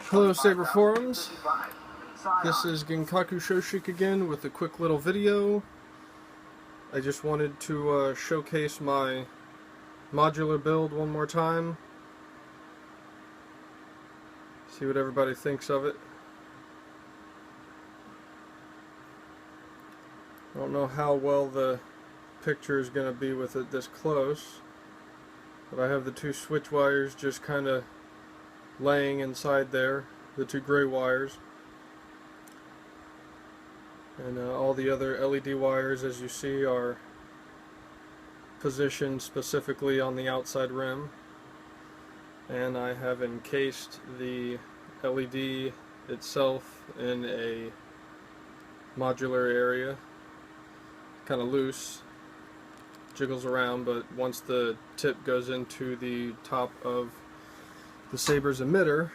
Hello Saber Forums, this is Genkaku Sho-shyk again with a quick little video. I just wanted to showcase my modular build one more time. See what everybody thinks of it. I don't know how well the picture is going to be with it this close, but I have the two switch wires just kind of laying inside there, the two gray wires, and all the other LED wires, as you see, are positioned specifically on the outside rim, and I have encased the LED itself in a modular area, kind of loose, jiggles around, but once the tip goes into the top of the Saber's emitter,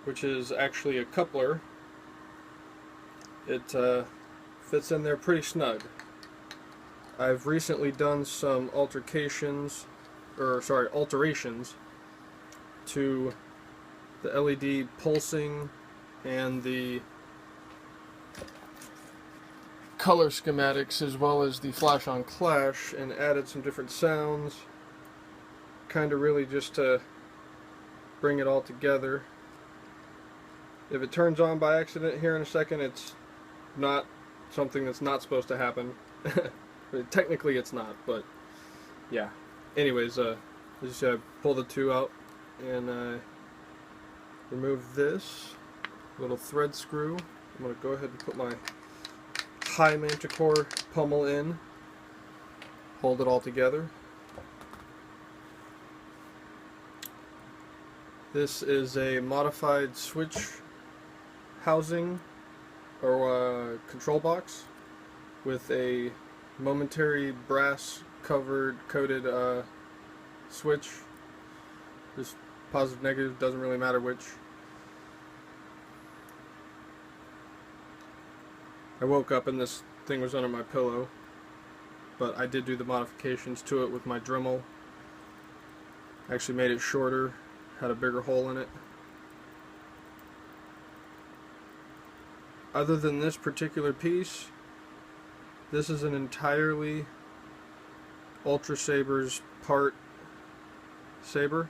which is actually a coupler, it fits in there pretty snug. I've recently done some alterations to the LED pulsing and the color schematics, as well as the flash on clash, and added some different sounds, kind of really just to bring it all together. If it turns on by accident here in a second, it's not something that's not supposed to happen. Technically it's not, but yeah. Anyways, just pull the two out and remove this little thread screw. I'm going to go ahead and put my high manticore pummel in, hold it all together. This is a modified switch housing or control box with a momentary brass coated switch. Just positive, negative, doesn't really matter which. I woke up and this thing was under my pillow, but I did do the modifications to it with my Dremel. Actually made it shorter, had a bigger hole in it. Other than this particular piece, this is an entirely Ultra Saber's part Saber.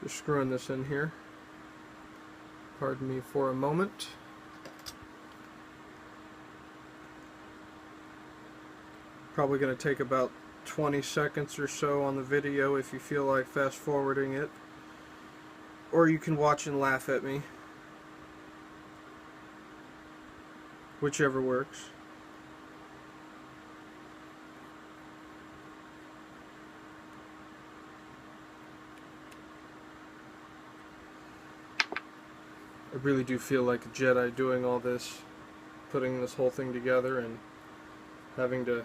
Just screwing this in here. Pardon me for a moment. Probably going to take about 20 seconds or so on the video if you feel like fast forwarding it, or you can watch and laugh at me, whichever works. I really do feel like a Jedi doing all this, putting this whole thing together and having to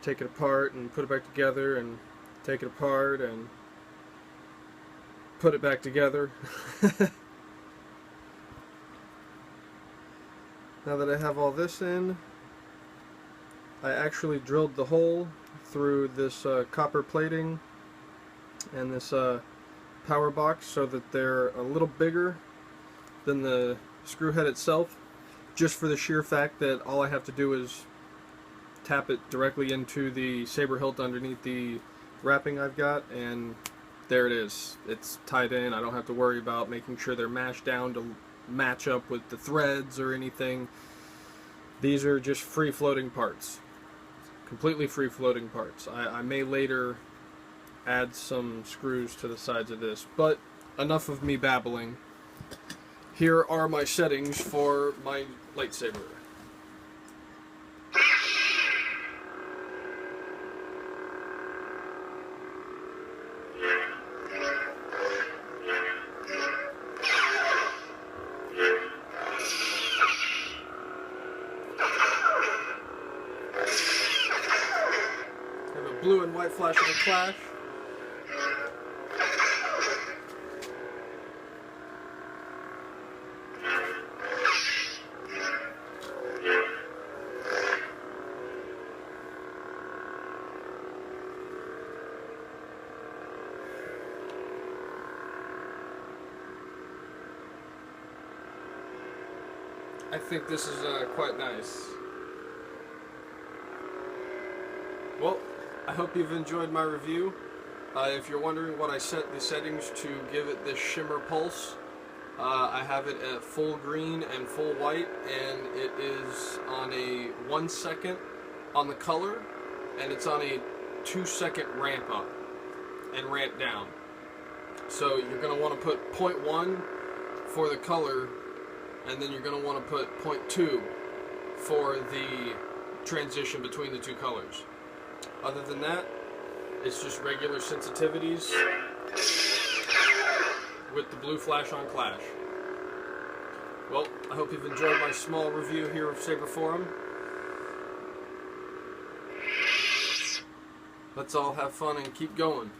take it apart and put it back together and take it apart and put it back together. Now that I have all this in, I actually drilled the hole through this copper plating and this power box so that they're a little bigger than the screw head itself, just for the sheer fact that all I have to do is tap it directly into the saber hilt underneath the wrapping I've got, and there it is. It's tied in. I don't have to worry about making sure they're mashed down to match up with the threads or anything. These are just free floating parts. Completely free floating parts. I may later add some screws to the sides of this, but enough of me babbling. Here are my settings for my lightsaber. Blue and white flash of the clash. I think this is quite nice. Well, I hope you've enjoyed my review. If you're wondering what I set the settings to give it this shimmer pulse, I have it at full green and full white, and it is on a 1 second on the color, and it's on a 2-second ramp up and ramp down. So you're going to want to put 0.1 for the color, and then you're going to want to put 0.2 for the transition between the two colors. Other than that, it's just regular sensitivities with the blue flash on clash. Well, I hope you've enjoyed my small review here of Saber Forum. Let's all have fun and keep going.